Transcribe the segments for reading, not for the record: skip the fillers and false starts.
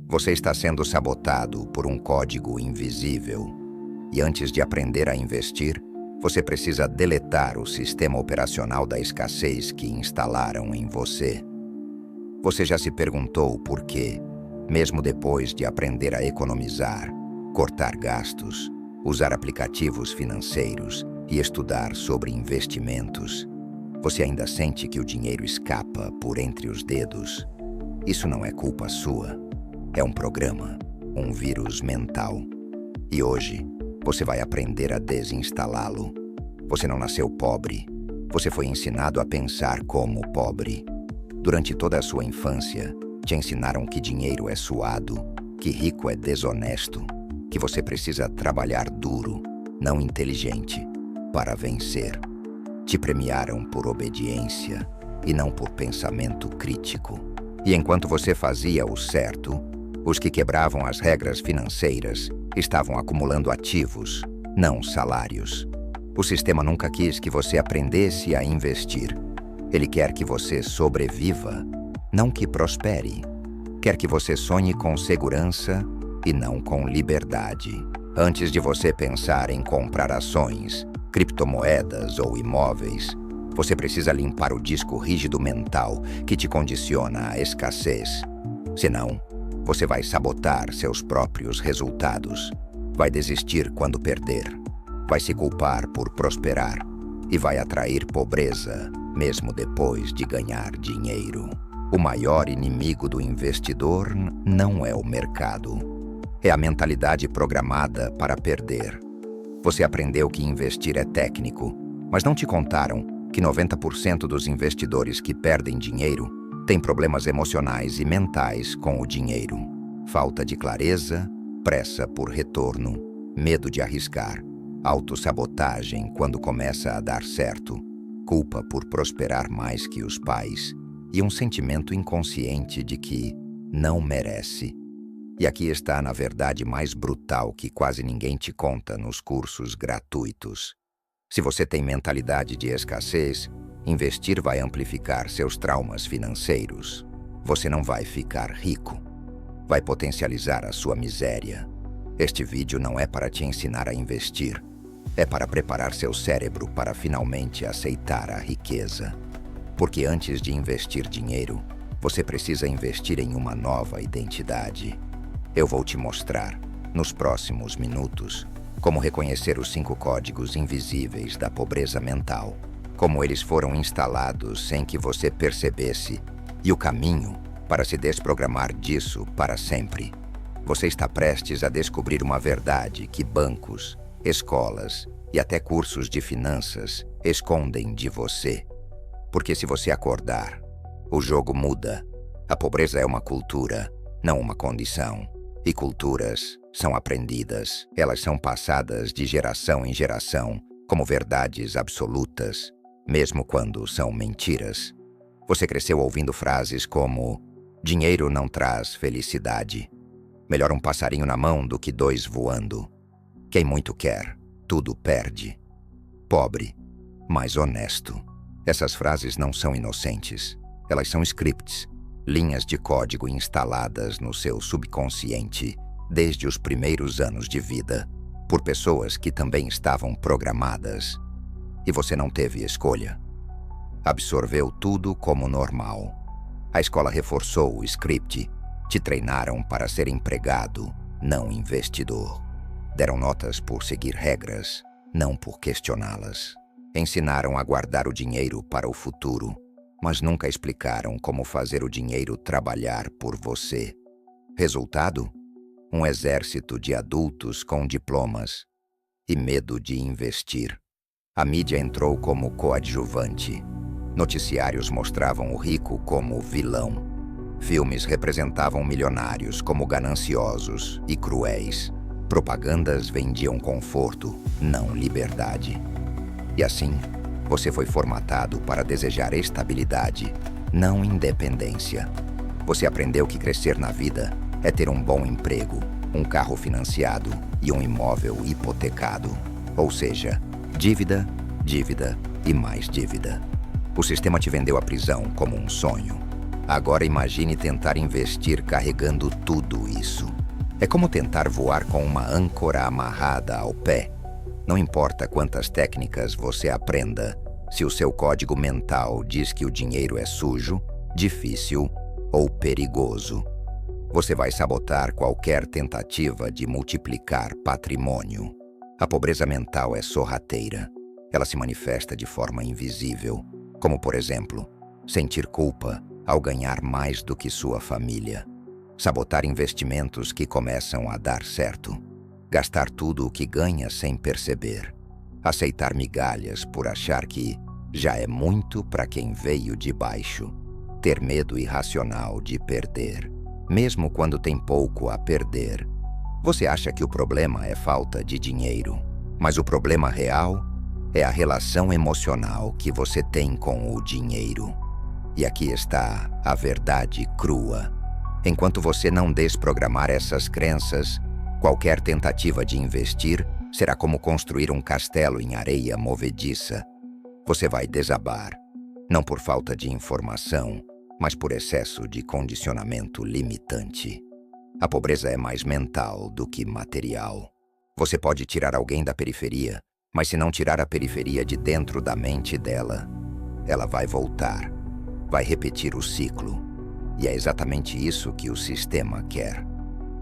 Você está sendo sabotado por um código invisível. E antes de aprender a investir, você precisa deletar o sistema operacional da escassez que instalaram em você. Você já se perguntou por quê, mesmo depois de aprender a economizar, cortar gastos, usar aplicativos financeiros e estudar sobre investimentos, você ainda sente que o dinheiro escapa por entre os dedos? Isso não é culpa sua. É um programa, um vírus mental. E hoje, você vai aprender a desinstalá-lo. Você não nasceu pobre. Você foi ensinado a pensar como pobre. Durante toda a sua infância, te ensinaram que dinheiro é suado, que rico é desonesto, que você precisa trabalhar duro, não inteligente, para vencer. Te premiaram por obediência e não por pensamento crítico. E enquanto você fazia o certo, os que quebravam as regras financeiras estavam acumulando ativos, não salários. O sistema nunca quis que você aprendesse a investir. Ele quer que você sobreviva, não que prospere. Quer que você sonhe com segurança e não com liberdade. Antes de você pensar em comprar ações, criptomoedas ou imóveis, você precisa limpar o disco rígido mental que te condiciona à escassez. Senão, você vai sabotar seus próprios resultados. Vai desistir quando perder. Vai se culpar por prosperar. E vai atrair pobreza, mesmo depois de ganhar dinheiro. O maior inimigo do investidor não é o mercado. É a mentalidade programada para perder. Você aprendeu que investir é técnico, mas não te contaram que 90% dos investidores que perdem dinheiro têm problemas emocionais e mentais com o dinheiro. Falta de clareza, pressa por retorno, medo de arriscar, autossabotagem quando começa a dar certo, culpa por prosperar mais que os pais e um sentimento inconsciente de que não merece. E aqui está, na verdade, mais brutal que quase ninguém te conta nos cursos gratuitos. Se você tem mentalidade de escassez, investir vai amplificar seus traumas financeiros. Você não vai ficar rico. Vai potencializar a sua miséria. Este vídeo não é para te ensinar a investir. É para preparar seu cérebro para finalmente aceitar a riqueza. Porque antes de investir dinheiro, você precisa investir em uma nova identidade. Eu vou te mostrar, nos próximos minutos, como reconhecer os 5 códigos invisíveis da pobreza mental, como eles foram instalados sem que você percebesse, e o caminho para se desprogramar disso para sempre. Você está prestes a descobrir uma verdade que bancos, escolas e até cursos de finanças escondem de você. Porque se você acordar, o jogo muda. A pobreza é uma cultura, não uma condição. E culturas são aprendidas, elas são passadas de geração em geração como verdades absolutas, mesmo quando são mentiras. Você cresceu ouvindo frases como: dinheiro não traz felicidade. Melhor um passarinho na mão do que 2 voando. Quem muito quer, tudo perde. Pobre, mas honesto. Essas frases não são inocentes. Elas são scripts, linhas de código instaladas no seu subconsciente desde os primeiros anos de vida, por pessoas que também estavam programadas. E você não teve escolha. Absorveu tudo como normal. A escola reforçou o script. Te treinaram para ser empregado, não investidor. Deram notas por seguir regras, não por questioná-las. Ensinaram a guardar o dinheiro para o futuro, mas nunca explicaram como fazer o dinheiro trabalhar por você. Resultado? Um exército de adultos com diplomas e medo de investir. A mídia entrou como coadjuvante. Noticiários mostravam o rico como vilão. Filmes representavam milionários como gananciosos e cruéis. Propagandas vendiam conforto, não liberdade. E assim, você foi formatado para desejar estabilidade, não independência. Você aprendeu que crescer na vida é ter um bom emprego, um carro financiado e um imóvel hipotecado. Ou seja, dívida, dívida e mais dívida. O sistema te vendeu a prisão como um sonho. Agora imagine tentar investir carregando tudo isso. É como tentar voar com uma âncora amarrada ao pé. Não importa quantas técnicas você aprenda, se o seu código mental diz que o dinheiro é sujo, difícil ou perigoso, você vai sabotar qualquer tentativa de multiplicar patrimônio. A pobreza mental é sorrateira. Ela se manifesta de forma invisível, como, por exemplo, sentir culpa ao ganhar mais do que sua família, sabotar investimentos que começam a dar certo, gastar tudo o que ganha sem perceber, aceitar migalhas por achar que já é muito para quem veio de baixo, ter medo irracional de perder, mesmo quando tem pouco a perder. Você acha que o problema é falta de dinheiro, mas o problema real é a relação emocional que você tem com o dinheiro. E aqui está a verdade crua. Enquanto você não desprogramar essas crenças, qualquer tentativa de investir será como construir um castelo em areia movediça. Você vai desabar, não por falta de informação, mas por excesso de condicionamento limitante. A pobreza é mais mental do que material. Você pode tirar alguém da periferia, mas se não tirar a periferia de dentro da mente dela, ela vai voltar, vai repetir o ciclo. E é exatamente isso que o sistema quer.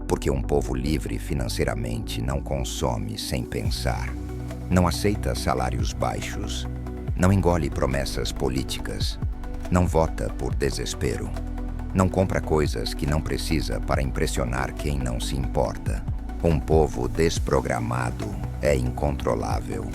Porque um povo livre financeiramente não consome sem pensar, não aceita salários baixos, não engole promessas políticas, não vota por desespero, não compra coisas que não precisa para impressionar quem não se importa. Um povo desprogramado é incontrolável.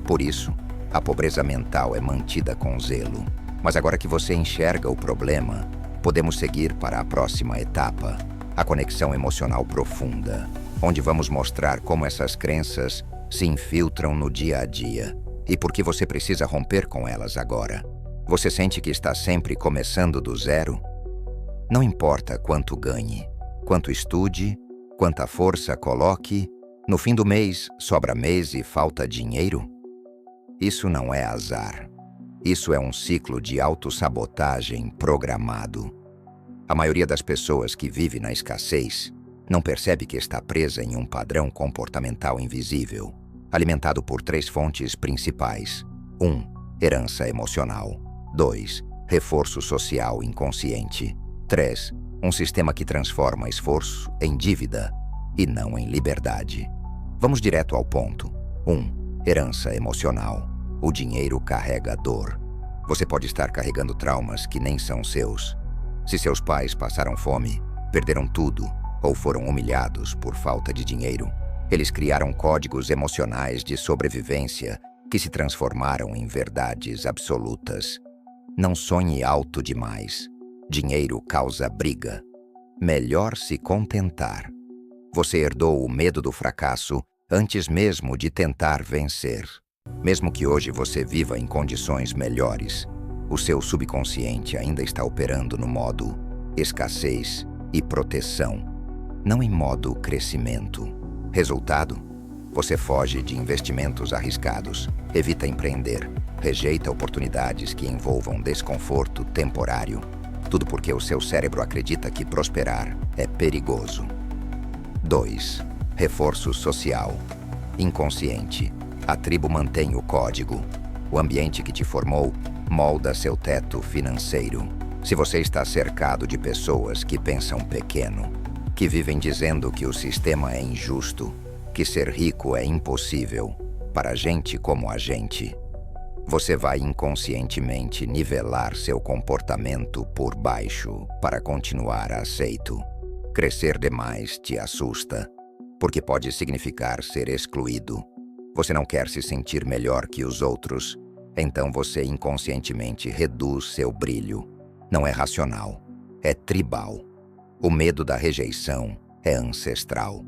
Por isso, a pobreza mental é mantida com zelo. Mas agora que você enxerga o problema, podemos seguir para a próxima etapa, a conexão emocional profunda, onde vamos mostrar como essas crenças se infiltram no dia a dia e por que você precisa romper com elas agora. Você sente que está sempre começando do zero? Não importa quanto ganhe, quanto estude, quanta força coloque, no fim do mês sobra mês e falta dinheiro? Isso não é azar. Isso é um ciclo de autossabotagem programado. A maioria das pessoas que vive na escassez não percebe que está presa em um padrão comportamental invisível, alimentado por 3 fontes principais. 1. Herança emocional. 2. Reforço social inconsciente. 3. Um sistema que transforma esforço em dívida e não em liberdade. Vamos direto ao ponto. 1. Herança emocional. O dinheiro carrega dor. Você pode estar carregando traumas que nem são seus. Se seus pais passaram fome, perderam tudo ou foram humilhados por falta de dinheiro, eles criaram códigos emocionais de sobrevivência que se transformaram em verdades absolutas. Não sonhe alto demais. Dinheiro causa briga. Melhor se contentar. Você herdou o medo do fracasso antes mesmo de tentar vencer. Mesmo que hoje você viva em condições melhores, o seu subconsciente ainda está operando no modo escassez e proteção, não em modo crescimento. Resultado? Você foge de investimentos arriscados, evita empreender, rejeita oportunidades que envolvam desconforto temporário. Tudo porque o seu cérebro acredita que prosperar é perigoso. 2. Reforço social. Inconsciente. A tribo mantém o código. O ambiente que te formou molda seu teto financeiro. Se você está cercado de pessoas que pensam pequeno, que vivem dizendo que o sistema é injusto, que ser rico é impossível para gente como a gente, você vai inconscientemente nivelar seu comportamento por baixo para continuar aceito. Crescer demais te assusta, porque pode significar ser excluído. Você não quer se sentir melhor que os outros, então você inconscientemente reduz seu brilho. Não é racional, é tribal. O medo da rejeição é ancestral.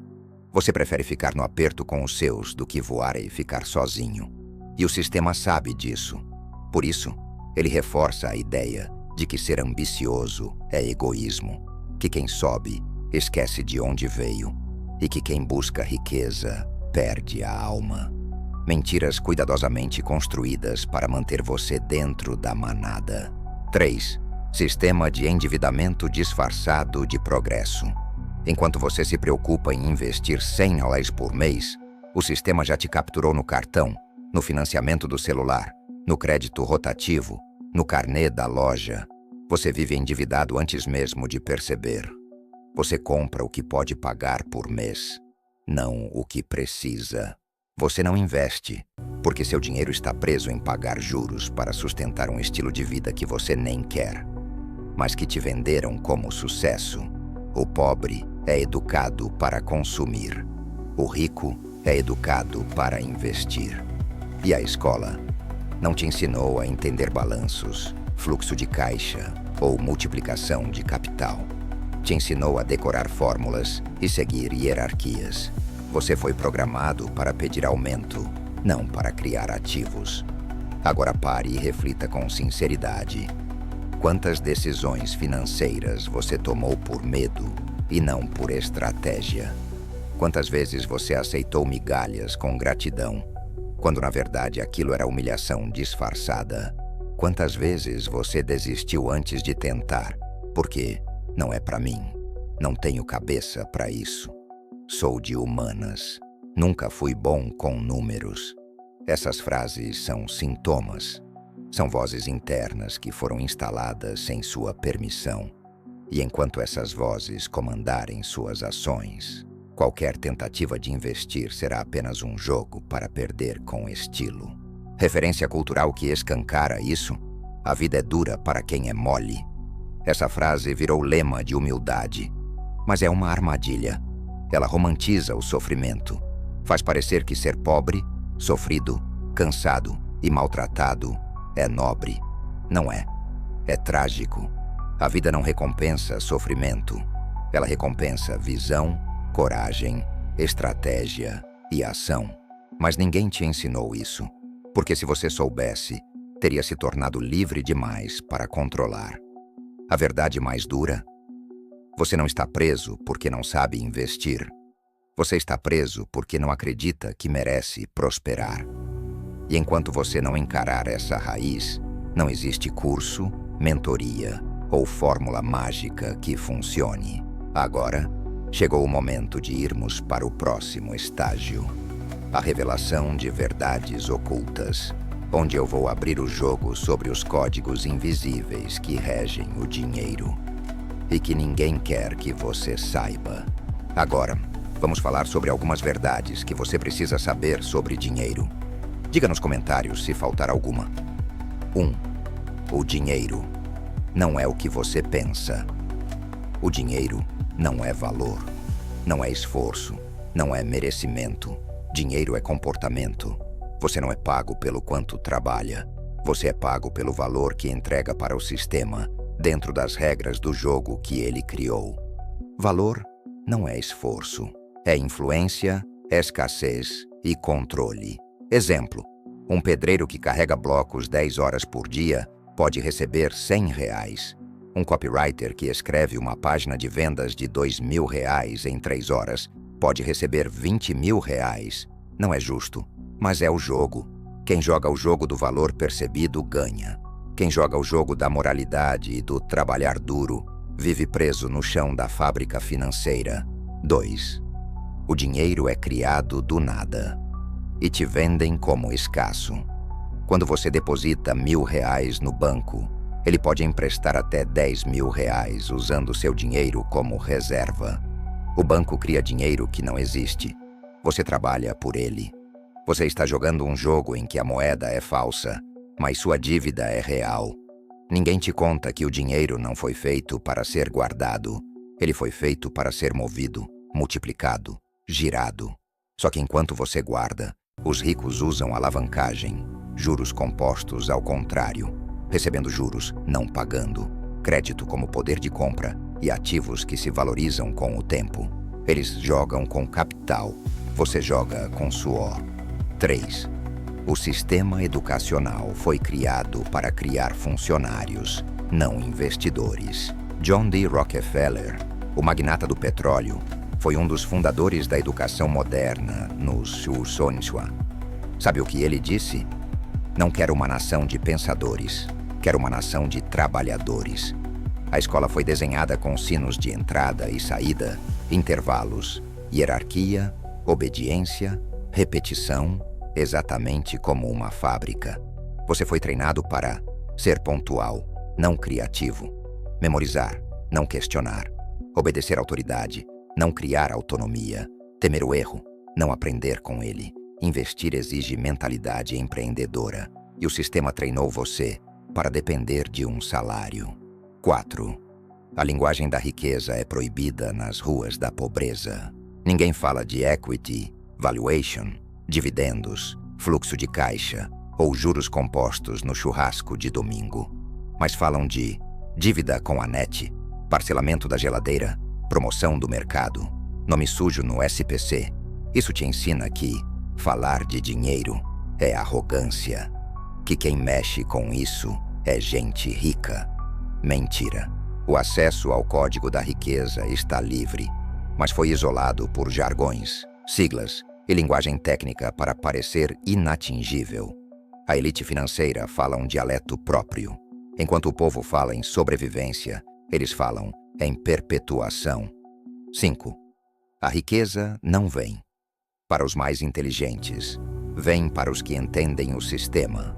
Você prefere ficar no aperto com os seus do que voar e ficar sozinho. E o sistema sabe disso. Por isso, ele reforça a ideia de que ser ambicioso é egoísmo, que quem sobe esquece de onde veio e que quem busca riqueza perde a alma. Mentiras cuidadosamente construídas para manter você dentro da manada. 3. Sistema de endividamento disfarçado de progresso. Enquanto você se preocupa em investir US$100 por mês, o sistema já te capturou no cartão, no financiamento do celular, no crédito rotativo, no carnê da loja. Você vive endividado antes mesmo de perceber. Você compra o que pode pagar por mês, não o que precisa. Você não investe, porque seu dinheiro está preso em pagar juros para sustentar um estilo de vida que você nem quer, mas que te venderam como sucesso. O pobre é educado para consumir. O rico é educado para investir. E a escola não te ensinou a entender balanços, fluxo de caixa ou multiplicação de capital. Te ensinou a decorar fórmulas e seguir hierarquias. Você foi programado para pedir aumento, não para criar ativos. Agora pare e reflita com sinceridade. Quantas decisões financeiras você tomou por medo e não por estratégia? Quantas vezes você aceitou migalhas com gratidão, quando na verdade aquilo era humilhação disfarçada? Quantas vezes você desistiu antes de tentar, porque não é para mim, não tenho cabeça para isso. Sou de humanas, nunca fui bom com números. Essas frases são sintomas, são vozes internas que foram instaladas sem sua permissão. E enquanto essas vozes comandarem suas ações, qualquer tentativa de investir será apenas um jogo para perder com estilo. Referência cultural que escancara isso: a vida é dura para quem é mole. Essa frase virou lema de humildade, mas é uma armadilha. Ela romantiza o sofrimento, faz parecer que ser pobre, sofrido, cansado e maltratado é nobre. Não é. É trágico. A vida não recompensa sofrimento. Ela recompensa visão, coragem, estratégia e ação. Mas ninguém te ensinou isso, porque se você soubesse, teria se tornado livre demais para controlar. A verdade mais dura: você não está preso porque não sabe investir. Você está preso porque não acredita que merece prosperar. E enquanto você não encarar essa raiz, não existe curso, mentoria ou fórmula mágica que funcione. Agora, chegou o momento de irmos para o próximo estágio: a revelação de verdades ocultas, onde eu vou abrir o jogo sobre os códigos invisíveis que regem o dinheiro e que ninguém quer que você saiba. Agora, vamos falar sobre algumas verdades que você precisa saber sobre dinheiro. Diga nos comentários se faltar alguma. 1. O dinheiro não é o que você pensa. O dinheiro não é valor, não é esforço, não é merecimento. Dinheiro é comportamento. Você não é pago pelo quanto trabalha. Você é pago pelo valor que entrega para o sistema, dentro das regras do jogo que ele criou. Valor não é esforço. É influência, escassez e controle. Exemplo: um pedreiro que carrega blocos 10 horas por dia pode receber R$100. Um copywriter que escreve uma página de vendas de R$2.000 em 3 horas pode receber R$20.000. Não é justo, mas é o jogo. Quem joga o jogo do valor percebido ganha. Quem joga o jogo da moralidade e do trabalhar duro vive preso no chão da fábrica financeira. 2. O dinheiro é criado do nada e te vendem como escasso. Quando você deposita R$1.000 no banco, ele pode emprestar até R$10.000 usando seu dinheiro como reserva. O banco cria dinheiro que não existe. Você trabalha por ele. Você está jogando um jogo em que a moeda é falsa, mas sua dívida é real. Ninguém te conta que o dinheiro não foi feito para ser guardado. Ele foi feito para ser movido, multiplicado, girado. Só que enquanto você guarda, os ricos usam alavancagem, juros compostos ao contrário, recebendo juros, não pagando, crédito como poder de compra e ativos que se valorizam com o tempo. Eles jogam com capital, você joga com suor. 3. O sistema educacional foi criado para criar funcionários, não investidores. John D. Rockefeller, o magnata do petróleo, foi um dos fundadores da educação moderna no Sul-Sonhua. Sabe o que ele disse? Não quero uma nação de pensadores, quero uma nação de trabalhadores. A escola foi desenhada com sinos de entrada e saída, intervalos, hierarquia, obediência, repetição, exatamente como uma fábrica. Você foi treinado para ser pontual, não criativo, memorizar, não questionar, obedecer à autoridade, não criar autonomia, temer o erro, não aprender com ele. Investir exige mentalidade empreendedora, e o sistema treinou você para depender de um salário. 4. A linguagem da riqueza é proibida nas ruas da pobreza. Ninguém fala de equity, valuation, dividendos, fluxo de caixa ou juros compostos no churrasco de domingo. Mas falam de dívida com a NET, parcelamento da geladeira, promoção do mercado, nome sujo no SPC. Isso te ensina que falar de dinheiro é arrogância, que quem mexe com isso é gente rica. Mentira. O acesso ao código da riqueza está livre, mas foi isolado por jargões, siglas e linguagem técnica para parecer inatingível. A elite financeira fala um dialeto próprio. Enquanto o povo fala em sobrevivência, eles falam em perpetuação. 5. A riqueza não vem para os mais inteligentes, vem para os que entendem o sistema.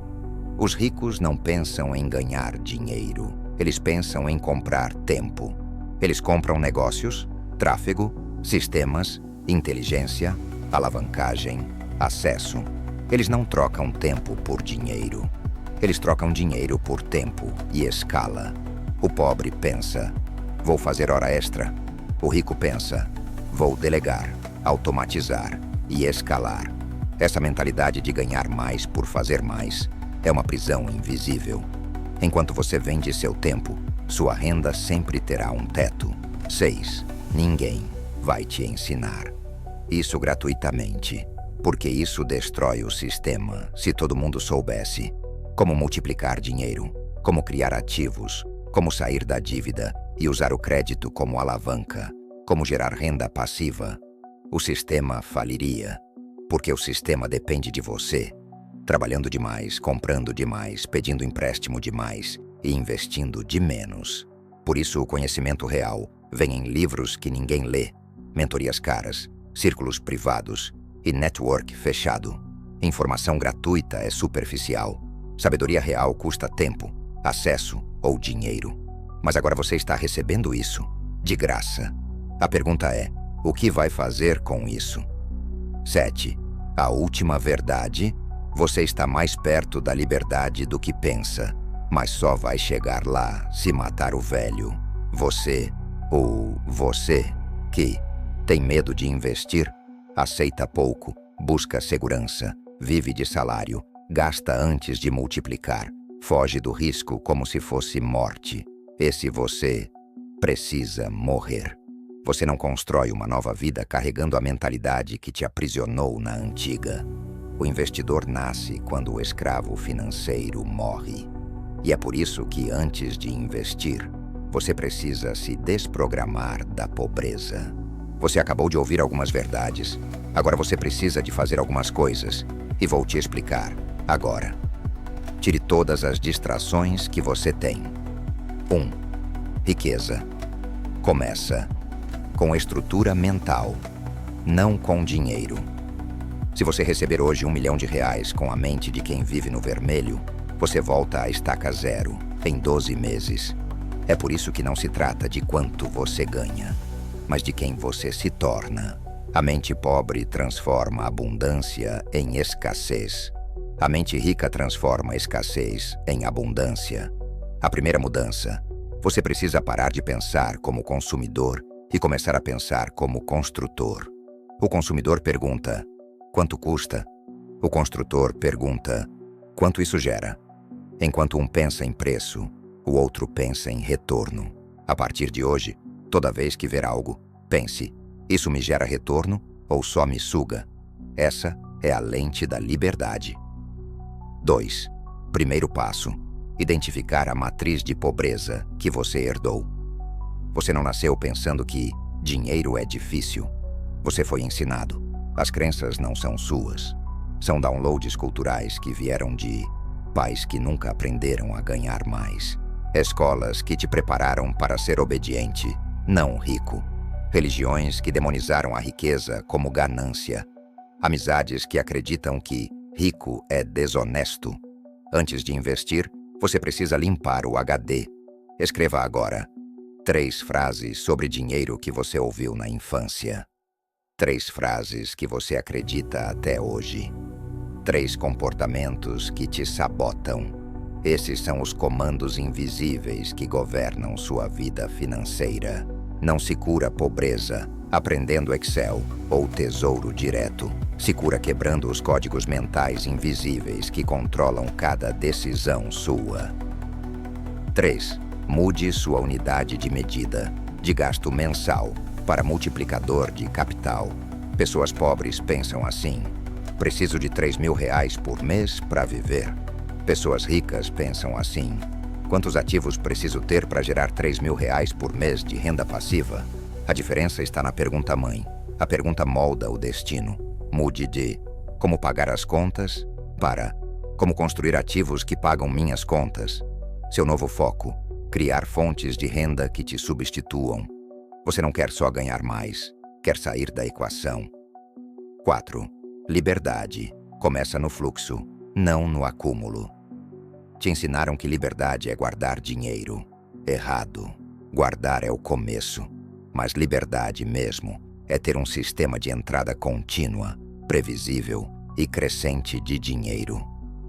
Os ricos não pensam em ganhar dinheiro, eles pensam em comprar tempo. Eles compram negócios, tráfego, sistemas, inteligência, alavancagem, acesso. Eles não trocam tempo por dinheiro. Eles trocam dinheiro por tempo e escala. O pobre pensa, vou fazer hora extra. O rico pensa, vou delegar, automatizar e escalar. Essa mentalidade de ganhar mais por fazer mais é uma prisão invisível. Enquanto você vende seu tempo, sua renda sempre terá um teto. 6. Ninguém vai te ensinar isso gratuitamente, porque isso destrói o sistema. Se todo mundo soubesse como multiplicar dinheiro, como criar ativos, como sair da dívida e usar o crédito como alavanca, como gerar renda passiva, o sistema faliria, porque o sistema depende de você, trabalhando demais, comprando demais, pedindo empréstimo demais e investindo de menos. Por isso, o conhecimento real vem em livros que ninguém lê, mentorias caras, círculos privados e network fechado. Informação gratuita é superficial. Sabedoria real custa tempo, acesso ou dinheiro. Mas agora você está recebendo isso de graça. A pergunta é, o que vai fazer com isso? 7. A última verdade: você está mais perto da liberdade do que pensa, mas só vai chegar lá se matar o velho. Você que tem medo de investir, aceita pouco, busca segurança, vive de salário, gasta antes de multiplicar, foge do risco como se fosse morte. Esse você precisa morrer. Você não constrói uma nova vida carregando a mentalidade que te aprisionou na antiga. O investidor nasce quando o escravo financeiro morre. E é por isso que, antes de investir, você precisa se desprogramar da pobreza. Você acabou de ouvir algumas verdades. Agora você precisa de fazer algumas coisas. E vou te explicar agora. Tire todas as distrações que você tem. 1. Riqueza. Começa com estrutura mental, não com dinheiro. Se você receber hoje R$1 milhão com a mente de quem vive no vermelho, você volta à estaca zero em 12 meses. É por isso que não se trata de quanto você ganha, mas de quem você se torna. A mente pobre transforma abundância em escassez. A mente rica transforma escassez em abundância. A primeira mudança: você precisa parar de pensar como consumidor e começar a pensar como construtor. O consumidor pergunta, quanto custa? O construtor pergunta, quanto isso gera? Enquanto um pensa em preço, o outro pensa em retorno. A partir de hoje, toda vez que ver algo, pense, isso me gera retorno ou só me suga? Essa é a lente da liberdade. 2. Primeiro passo: identificar a matriz de pobreza que você herdou. Você não nasceu pensando que dinheiro é difícil. Você foi ensinado. As crenças não são suas. São downloads culturais que vieram de pais que nunca aprenderam a ganhar mais. Escolas que te prepararam para ser obediente, não rico. Religiões que demonizaram a riqueza como ganância. Amizades que acreditam que rico é desonesto. Antes de investir, você precisa limpar o HD. Escreva agora 3 frases sobre dinheiro que você ouviu na infância. 3 frases que você acredita até hoje. 3 comportamentos que te sabotam. Esses são os comandos invisíveis que governam sua vida financeira. Não se cura pobreza aprendendo Excel ou Tesouro Direto. Se cura quebrando os códigos mentais invisíveis que controlam cada decisão sua. 3. Mude sua unidade de medida, de gasto mensal, para multiplicador de capital. Pessoas pobres pensam assim: preciso de R$3.000 por mês para viver. Pessoas ricas pensam assim: quantos ativos preciso ter para gerar R$3.000 por mês de renda passiva? A diferença está na pergunta mãe. A pergunta molda o destino. Mude de como pagar as contas para como construir ativos que pagam minhas contas. Seu novo foco: criar fontes de renda que te substituam. Você não quer só ganhar mais, quer sair da equação. 4. Liberdade começa no fluxo, não no acúmulo. Te ensinaram que liberdade é guardar dinheiro. Errado. Guardar é o começo. Mas liberdade mesmo é ter um sistema de entrada contínua, previsível e crescente de dinheiro.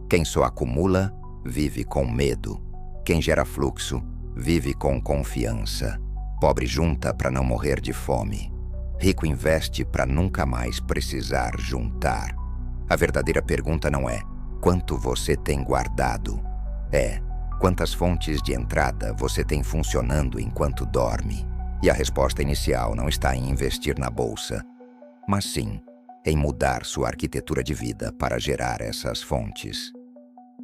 Quem só acumula, vive com medo. Quem gera fluxo, vive com confiança. Pobre junta para não morrer de fome. Rico investe para nunca mais precisar juntar. A verdadeira pergunta não é quanto você tem guardado. É quantas fontes de entrada você tem funcionando enquanto dorme. E a resposta inicial não está em investir na bolsa, mas sim em mudar sua arquitetura de vida para gerar essas fontes.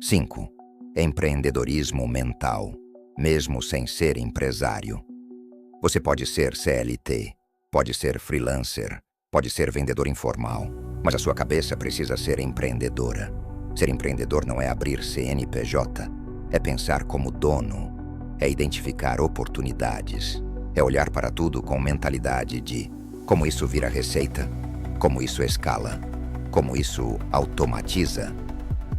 5. Empreendedorismo mental, mesmo sem ser empresário. Você pode ser CLT, pode ser freelancer, pode ser vendedor informal, mas a sua cabeça precisa ser empreendedora. Ser empreendedor não é abrir CNPJ, é pensar como dono, é identificar oportunidades. É olhar para tudo com mentalidade de como isso vira receita, como isso escala, como isso automatiza.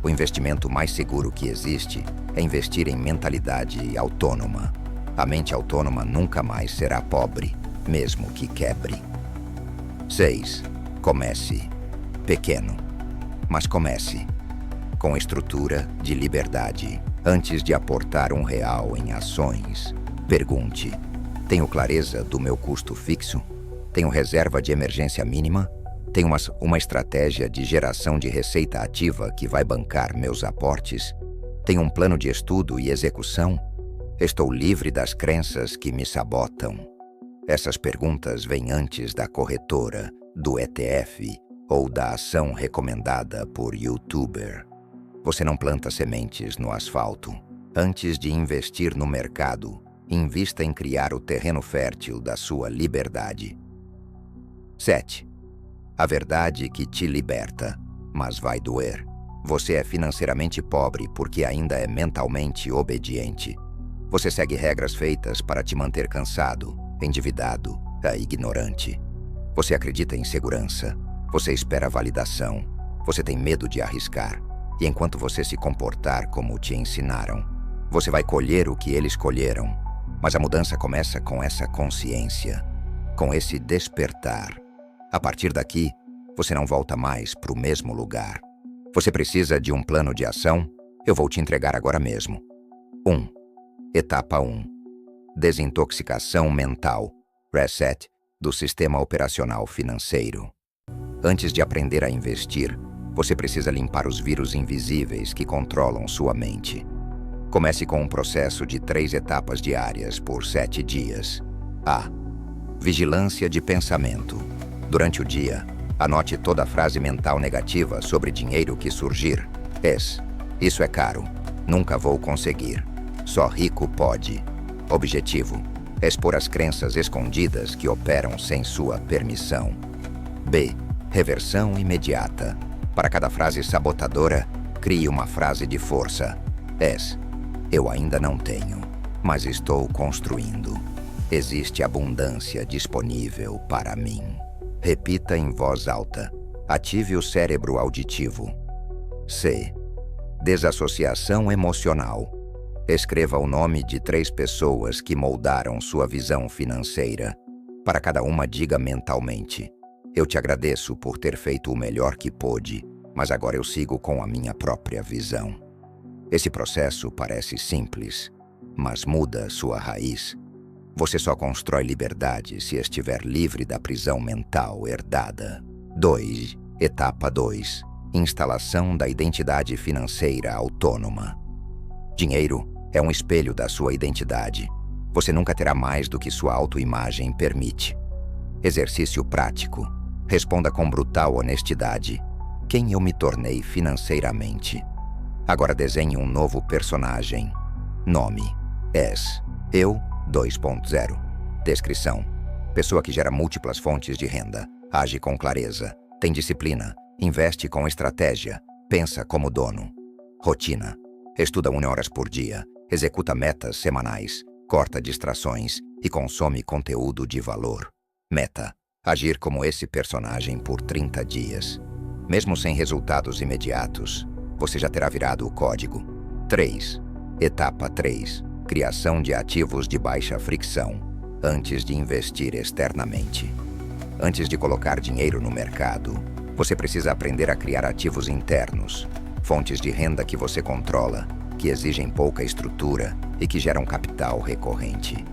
O investimento mais seguro que existe é investir em mentalidade autônoma. A mente autônoma nunca mais será pobre, mesmo que quebre. 6. Comece. Pequeno, mas comece. Com estrutura de liberdade. Antes de aportar R$1 em ações, pergunte: tenho clareza do meu custo fixo? Tenho reserva de emergência mínima? Tenho uma estratégia de geração de receita ativa que vai bancar meus aportes? Tenho um plano de estudo e execução? Estou livre das crenças que me sabotam? Essas perguntas vêm antes da corretora, do ETF ou da ação recomendada por YouTuber. Você não planta sementes no asfalto. Antes de investir no mercado, invista em criar o terreno fértil da sua liberdade. 7. A verdade que te liberta, mas vai doer. Você é financeiramente pobre porque ainda é mentalmente obediente. Você segue regras feitas para te manter cansado, endividado, ignorante. Você acredita em segurança. Você espera validação. Você tem medo de arriscar. E enquanto você se comportar como te ensinaram, você vai colher o que eles colheram. Mas a mudança começa com essa consciência, com esse despertar. A partir daqui, você não volta mais para o mesmo lugar. Você precisa de um plano de ação? Eu vou te entregar agora mesmo. 1. Etapa 1. Desintoxicação mental. Reset do sistema operacional financeiro. Antes de aprender a investir, você precisa limpar os vírus invisíveis que controlam sua mente. Comece com um processo de 3 etapas diárias por 7 dias. A. Vigilância de pensamento. Durante o dia, anote toda a frase mental negativa sobre dinheiro que surgir. Isso é caro. Nunca vou conseguir. Só rico pode. Objetivo: expor as crenças escondidas que operam sem sua permissão. B. Reversão imediata. Para cada frase sabotadora, crie uma frase de força. Eu ainda não tenho, mas estou construindo. Existe abundância disponível para mim. Repita em voz alta. Ative o cérebro auditivo. C. Desassociação emocional. Escreva o nome de 3 pessoas que moldaram sua visão financeira. Para cada uma, diga mentalmente: eu te agradeço por ter feito o melhor que pôde, mas agora eu sigo com a minha própria visão. Esse processo parece simples, mas muda sua raiz. Você só constrói liberdade se estiver livre da prisão mental herdada. 2. Etapa 2. Instalação da identidade financeira autônoma. Dinheiro é um espelho da sua identidade. Você nunca terá mais do que sua autoimagem permite. Exercício prático. Responda com brutal honestidade: quem eu me tornei financeiramente? Agora desenhe um novo personagem. Nome: S. Eu 2.0. Descrição: pessoa que gera múltiplas fontes de renda, age com clareza, tem disciplina, investe com estratégia, pensa como dono. Rotina: estuda 1 hora por dia, executa metas semanais, corta distrações e consome conteúdo de valor. Meta: agir como esse personagem por 30 dias. Mesmo sem resultados imediatos, você já terá virado o código. 3. Etapa 3. Criação de ativos de baixa fricção, antes de investir externamente. Antes de colocar dinheiro no mercado, você precisa aprender a criar ativos internos, fontes de renda que você controla, que exigem pouca estrutura e que geram capital recorrente.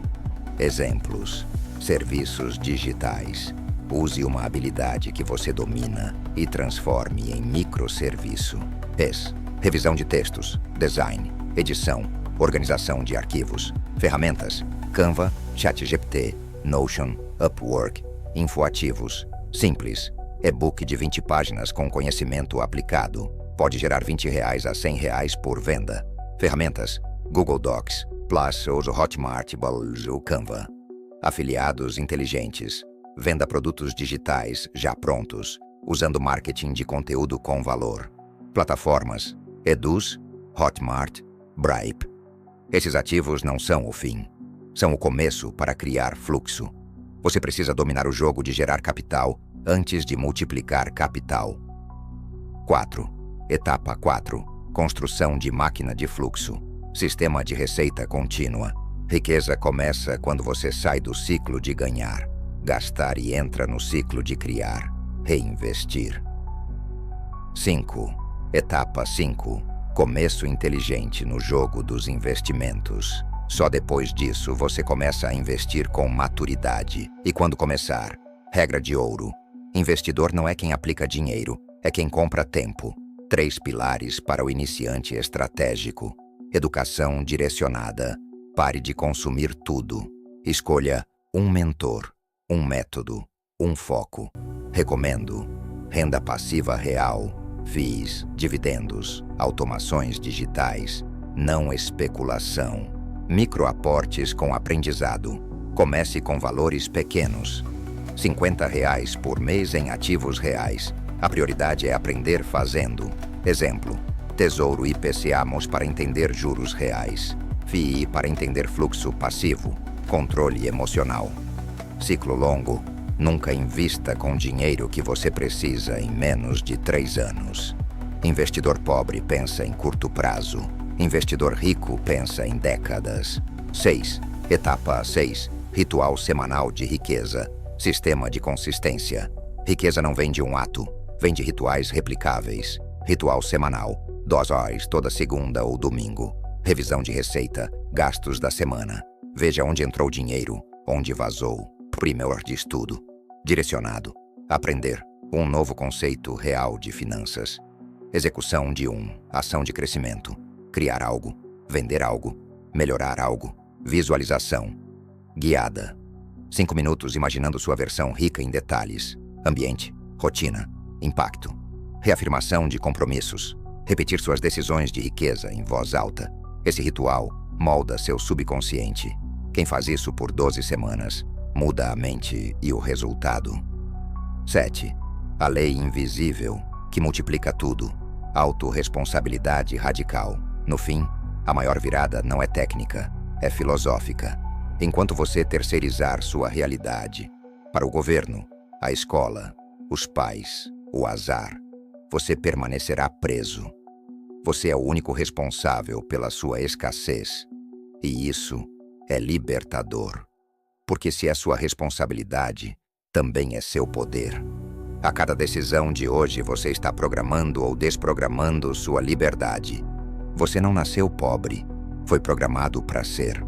Exemplos: serviços digitais. Use uma habilidade que você domina e transforme em microserviço. Revisão de textos, design, edição, organização de arquivos, ferramentas: Canva, ChatGPT, Notion, Upwork, infoativos. Simples. E-book de 20 páginas com conhecimento aplicado. Pode gerar R$20 a R$100 por venda. Ferramentas: Google Docs, Plus, ou Hotmart, ou Canva. Afiliados inteligentes. Venda produtos digitais já prontos, usando marketing de conteúdo com valor. Plataformas: Eduz, Hotmart, Bripe. Esses ativos não são o fim. São o começo para criar fluxo. Você precisa dominar o jogo de gerar capital antes de multiplicar capital. 4. Etapa 4. Construção de máquina de fluxo. Sistema de receita contínua. Riqueza começa quando você sai do ciclo de ganhar, gastar e entra no ciclo de criar, reinvestir. 5. Etapa 5. Começo inteligente no jogo dos investimentos. Só depois disso você começa a investir com maturidade. E quando começar, regra de ouro: investidor não é quem aplica dinheiro, é quem compra tempo. 3 pilares para o iniciante estratégico. Educação direcionada. Pare de consumir tudo. Escolha um mentor, um método, um foco. Recomendo: renda passiva real, FIIs, dividendos, automações digitais, não especulação. Microaportes com aprendizado. Comece com valores pequenos. R$50 por mês em ativos reais. A prioridade é aprender fazendo. Exemplo: Tesouro IPCA-MOS para entender juros reais. FII para entender fluxo passivo. Controle emocional. Ciclo longo. Nunca invista com dinheiro que você precisa em menos de 3 anos. Investidor pobre pensa em curto prazo. Investidor rico pensa em décadas. 6. Etapa 6. Ritual semanal de riqueza. Sistema de consistência. Riqueza não vem de um ato, vem de rituais replicáveis. Ritual semanal. Doses toda segunda ou domingo. Revisão de receita, gastos da semana. Veja onde entrou dinheiro, onde vazou. Primeiro de estudo. Direcionado. Aprender. Um novo conceito real de finanças. Execução de ação de crescimento. Criar algo. Vender algo. Melhorar algo. Visualização. Guiada. 5 minutos imaginando sua versão rica em detalhes. Ambiente. Rotina. Impacto. Reafirmação de compromissos. Repetir suas decisões de riqueza em voz alta. Esse ritual molda seu subconsciente. Quem faz isso por 12 semanas, muda a mente e o resultado. 7. A lei invisível, que multiplica tudo. Autorresponsabilidade radical. No fim, a maior virada não é técnica, é filosófica. Enquanto você terceirizar sua realidade para o governo, a escola, os pais, o azar, você permanecerá preso. Você é o único responsável pela sua escassez. E isso é libertador. Porque se é sua responsabilidade, também é seu poder. A cada decisão de hoje você está programando ou desprogramando sua liberdade. Você não nasceu pobre, foi programado para ser.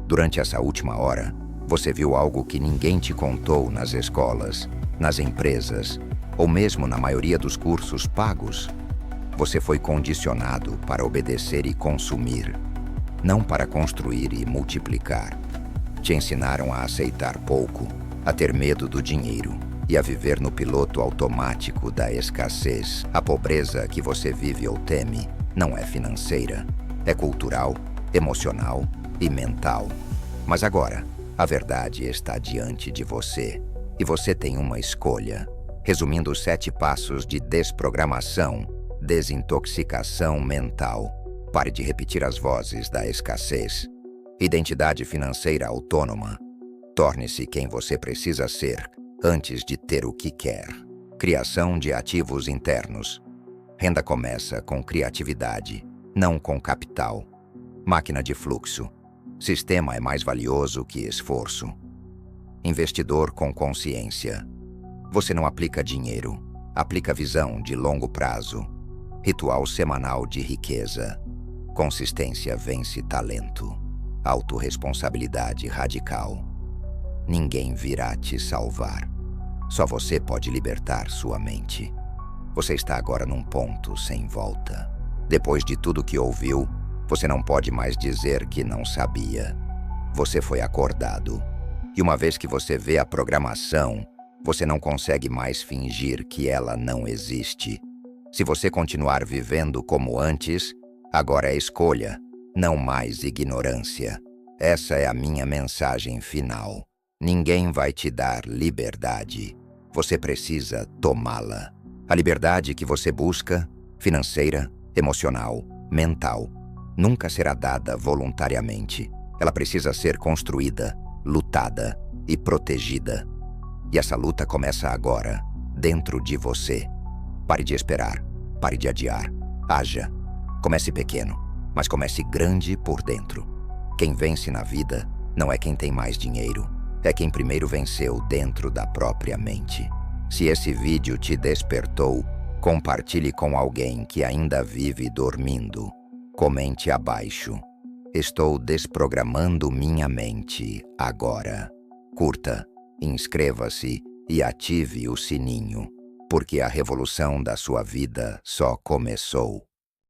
Durante essa última hora, você viu algo que ninguém te contou nas escolas, nas empresas, ou mesmo na maioria dos cursos pagos. Você foi condicionado para obedecer e consumir, não para construir e multiplicar. Te ensinaram a aceitar pouco, a ter medo do dinheiro e a viver no piloto automático da escassez. A pobreza que você vive ou teme não é financeira, é cultural, emocional e mental. Mas agora, a verdade está diante de você e você tem uma escolha. Resumindo os 7 passos de desprogramação, desintoxicação mental. Pare de repetir as vozes da escassez. Identidade financeira autônoma. Torne-se quem você precisa ser antes de ter o que quer. Criação de ativos internos. Renda começa com criatividade, não com capital. Máquina de fluxo. Sistema é mais valioso que esforço. Investidor com consciência. Você não aplica dinheiro, aplica visão de longo prazo. Ritual semanal de riqueza. Consistência vence talento. Autorresponsabilidade radical. Ninguém virá te salvar. Só você pode libertar sua mente. Você está agora num ponto sem volta. Depois de tudo que ouviu, você não pode mais dizer que não sabia. Você foi acordado. E uma vez que você vê a programação, você não consegue mais fingir que ela não existe. Se você continuar vivendo como antes, agora é escolha, não mais ignorância. Essa é a minha mensagem final. Ninguém vai te dar liberdade. Você precisa tomá-la. A liberdade que você busca, financeira, emocional, mental, nunca será dada voluntariamente. Ela precisa ser construída, lutada e protegida. E essa luta começa agora, dentro de você. Pare de esperar, pare de adiar, haja. Comece pequeno, mas comece grande por dentro. Quem vence na vida não é quem tem mais dinheiro, é quem primeiro venceu dentro da própria mente. Se esse vídeo te despertou, compartilhe com alguém que ainda vive dormindo. Comente abaixo. Estou desprogramando minha mente agora. Curta, inscreva-se e ative o sininho, porque a revolução da sua vida só começou.